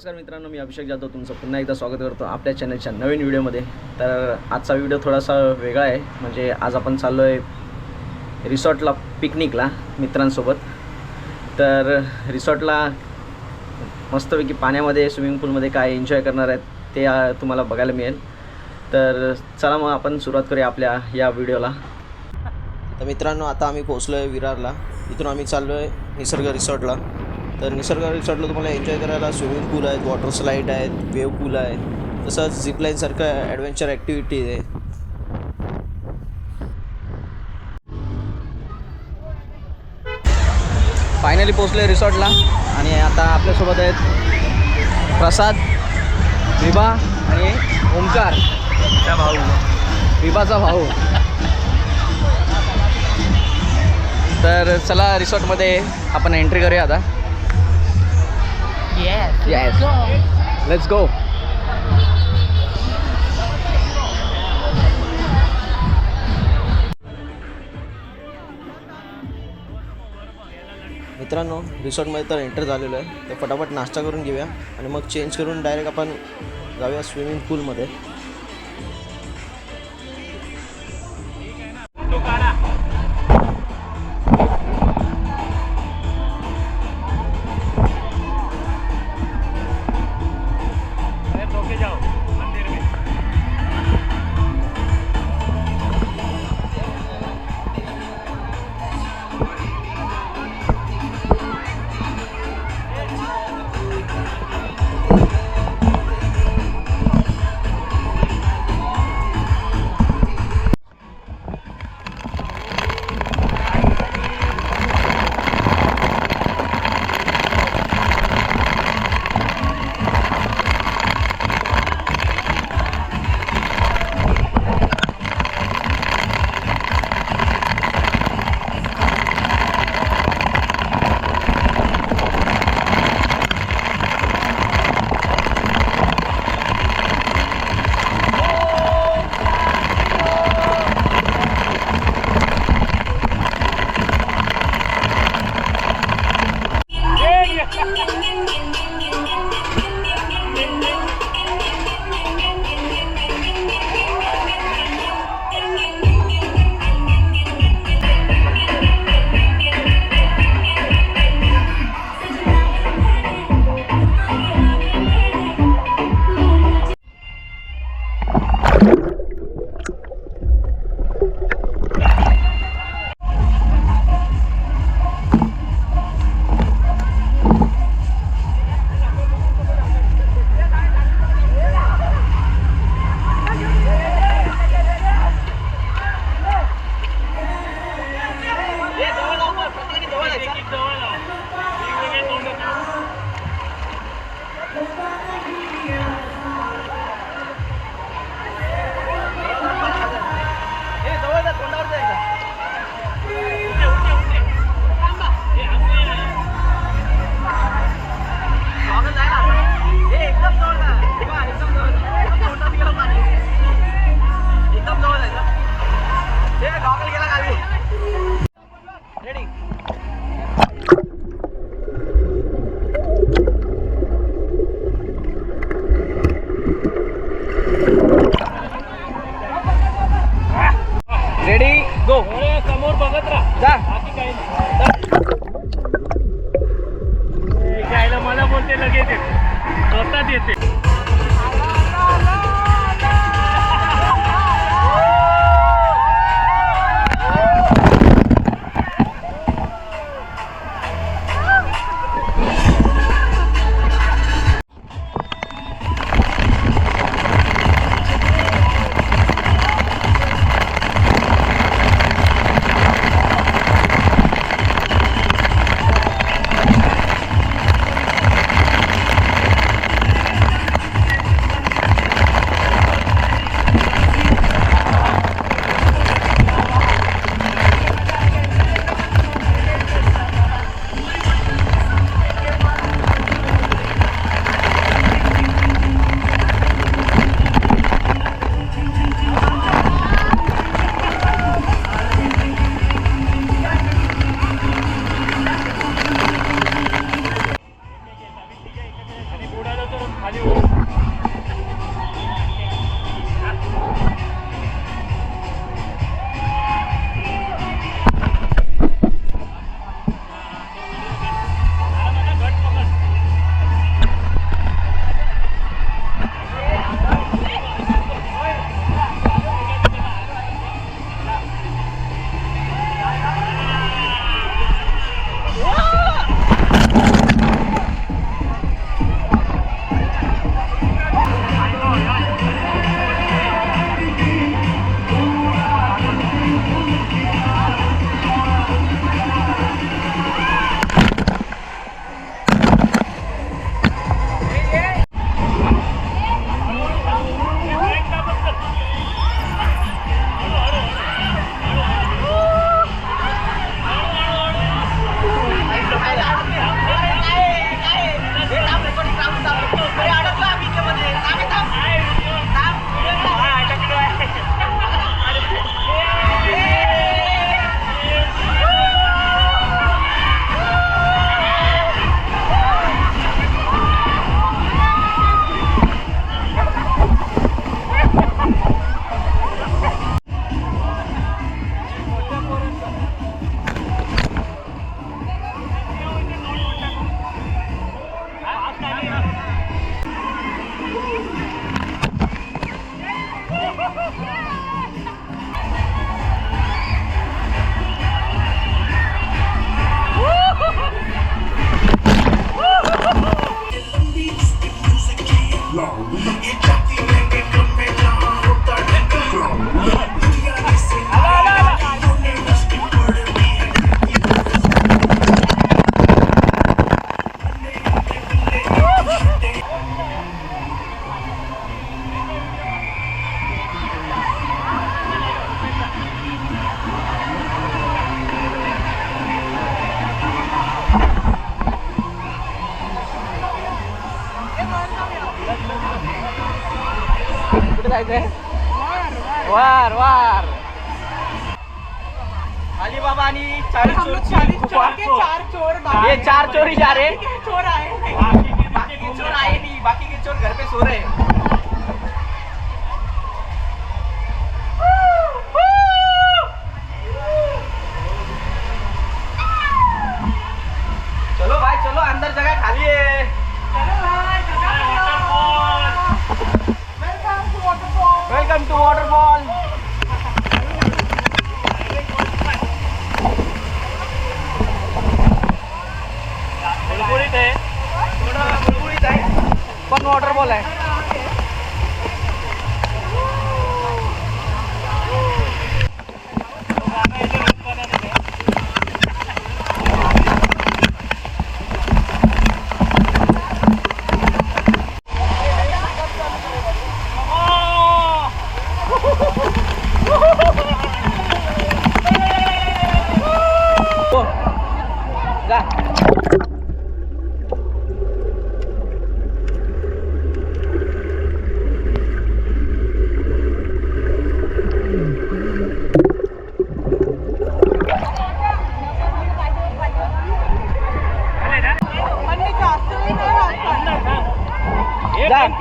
नमस्कार मित्रांनो, मी अभिषेक जाधव तुमचं पुन्हा एकदा स्वागत करतो आपल्या चॅनलच्या नवीन व्हिडिओमध्ये। तर आजचा व्हिडिओ थोडासा वेगळा आहे, म्हणजे आज आपण चाललो आहे रिसॉर्टला पिकनिकला मित्रांसोबत। तर रिसॉर्टला मस्तपैकी पाण्यामध्ये स्विमिंग पूलमध्ये काय एन्जॉय करणार आहेत ते तुम्हाला बघायला मिळेल। तर चला मग आपण सुरुवात करूया आपल्या या व्हिडिओला। तर मित्रांनो, आता आम्ही पोहोचलो आहे विरारला। इथून आम्ही चाललो आहे निसर्ग रिसॉर्टला। तर निसर्ग रिसॉर्टला तुम्हाला एन्जॉय करायला स्विमिंग पूल आहेत, वॉटर स्लाईड आहेत, वेव पूल आहे, तसंच झिपलाईनसारखं ॲडव्हेंचर ॲक्टिव्हिटी आहे। फायनली पोहोचलो आहे रिसॉर्टला आणि आता आपल्यासोबत आहेत प्रसाद, विभा आणि ओमकार भाऊ, विभाचा भाऊ। तर चला रिसॉर्टमध्ये आपण एंट्री करूया आता। Yes. Let's go. मित्रांनो, रिसॉर्टमध्ये तर एंटर झालेलो आहे, तर फटाफट नाश्ता करून घेऊया आणि मग चेंज करून डायरेक्ट आपण जाऊया स्विमिंग पूलमध्ये। रेडी गो। समोर बघत राहा, जा बाकी काही नाही। मला बोलते लगेच येते, स्वतःच येते। वार वार अलीबाबा आणि 40 चोर ये 4 चोरी जा रहे चोर आए बाकी चोर आए नहीं बाकी के चोर घर पे सो रहे हैं। चलो भाई चलो अंदर जगह खाली है। Welcome to waterfall. बुलबुलीत आहे थोडं बुलबुलीत आहे पण वॉटरफॉल आहे।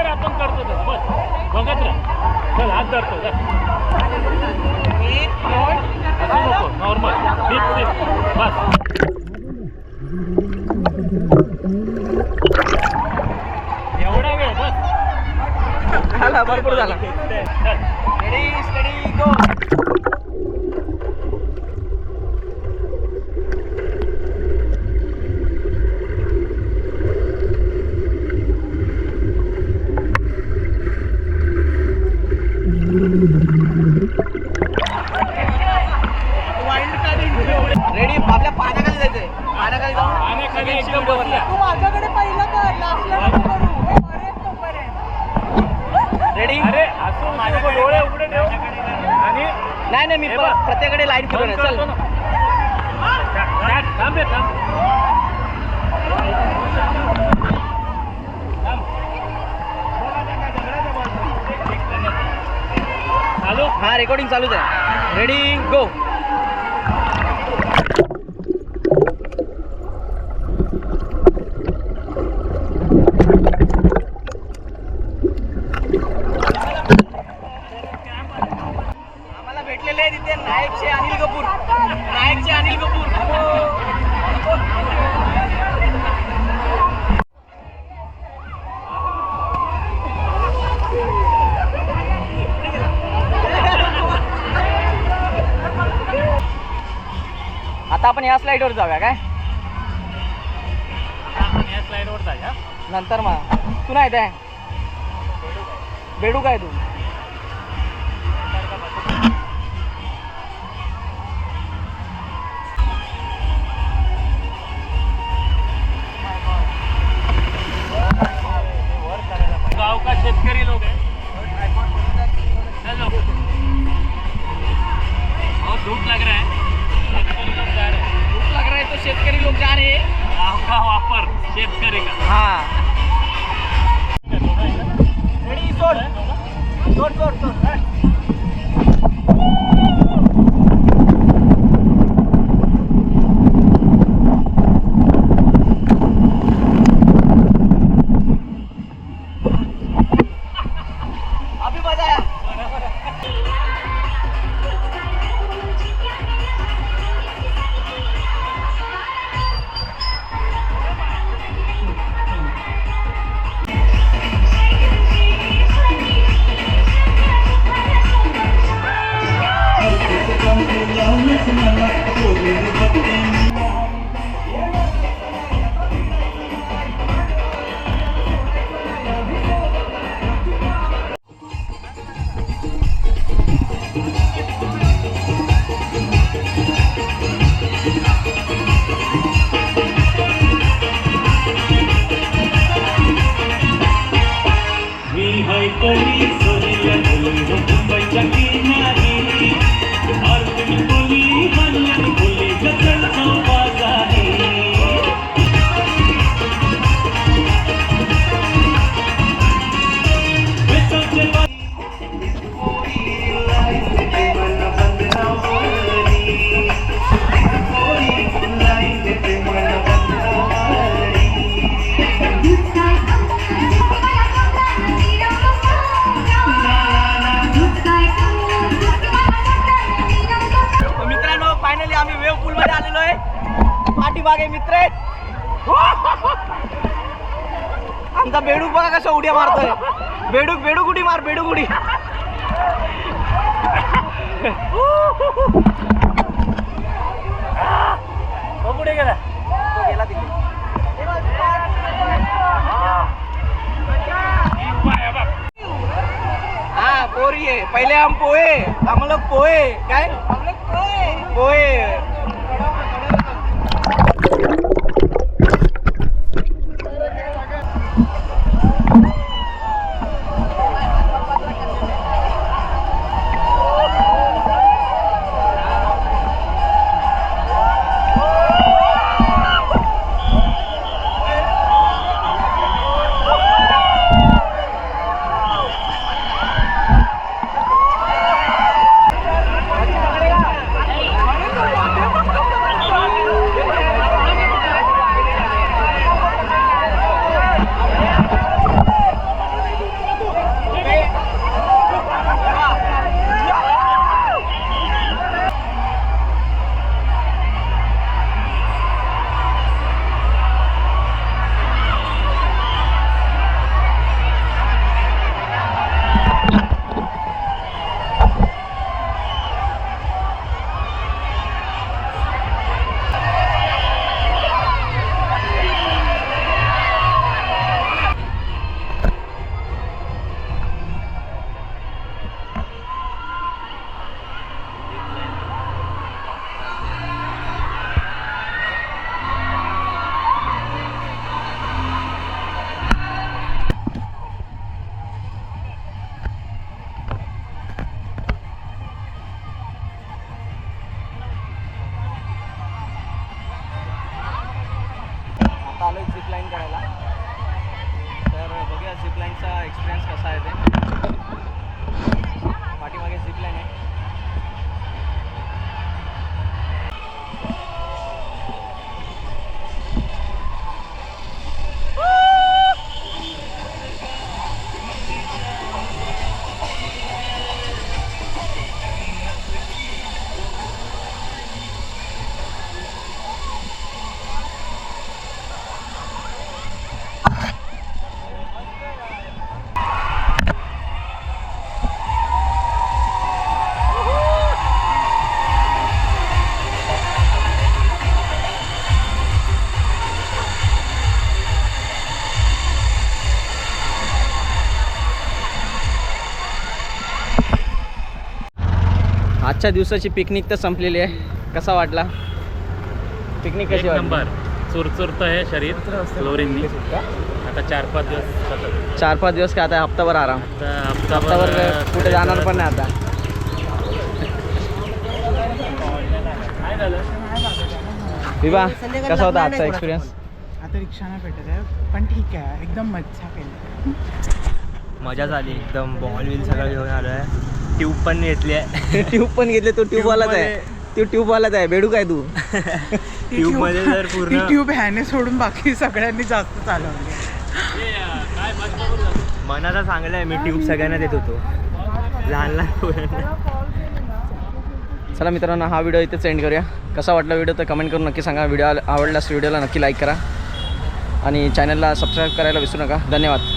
आपण करतो बस बघत राहा चल हात धरतो नको नॉर्मल बस एवढा वेळ बस झाला भरपूर झाला। रेडी स्टडी गो। रेडी आपल्या पाण्याखाली जायचंय पाण्याखाली जाऊन पाण्याखाली एकदम बसला तू माझ्याकडे पहिलं कर लास्टला नको करू पर्यंत तोपर्यंत रेडी। अरे असं माझ्या डोळे उघडे ठेव आणि नाही नाही मी प्रत्येकडे लाईन फिरवणार चल थांब रे थांब चालू हा रेकॉर्डिंग चालूच आहे। रेडी गो। आम्हाला भेटलेले आहे तिथे नायकचे अनिल कपूर नायकचे अनिल कपूर। आता आपण या स्लाइडवर जाऊया काय या स्लाइडवर जाऊया नंतर मग तू नाही ते बेडू काय तू गाव का शेतकरी लोग हैं हेलो बहुत धूप लग रहा है भूख लग रहा है तो शेतकरी लोग जा रहे हैं। गाव का वापर शेतकरी का हाँ रेडी सोड सोड सोड सोड अभी बजाया पाठीमागे मित्र आहेत. आमचा बेडूक बघा कशा उड्या मारतोय. बेडूक उडी मार, बेडूक उडी. कुठे गेला? तो गेला तिकडे. हाँ पोरी है. पहले हम पोहे, हम लोग पोहे. काय पोहे. आलोय झिप लाईन करायला. तर बघूया झिप लाईनचा एक्सपिरियन्स कसा आहे ते. पाठीमागे झिप लाईन आहे. आजच्या दिवसाची पिकनिक तर संपलेली आहे. कसा वाटला पिकनिक? एक कशी वाटली? नंबर. चुरचुरत आहे शरीर क्लोरीननी. आता 4-5 दिवस जातात. 4-5 दिवस काय आता हप्ताभर आराम. आता हप्ताभर कुठे जाणार पण नाही आता. काय झालं? विभा कसा होता आजचा एक्सपिरियन्स? आता रिक्षा नाही भेटत आहे पण ठीक आहे. एकदम मज्जा केली. मजा झाली एकदम. बॉल बिल सगळं घेऊन आलो आहे. ट्यूब पण घेतली आहे. ट्यूब पण घेतले. तो ट्यूबवालाच आहे. तो ट्यूबवालाच आहे. बेडूक आहे तू. ट्यूब मध्ये जर ती पूर्ण ट्यूब ह्याने सोडून बाकी सगळ्यांनी जास्त चालवली. मनाचा चांगला आहे. मी ट्यूब सगळ्यांना देत होतो, लहान लहान पोरांना. चला मित्रांनो, हा व्हिडिओ इथेच एंड करूया. कसा वाटला व्हिडिओ तर कमेंट करून नक्की सांगा. व्हिडिओ आवडल्यास व्हिडिओला नक्की लाईक करा आणि चॅनलला सबस्क्राईब करायला विसरू नका. धन्यवाद.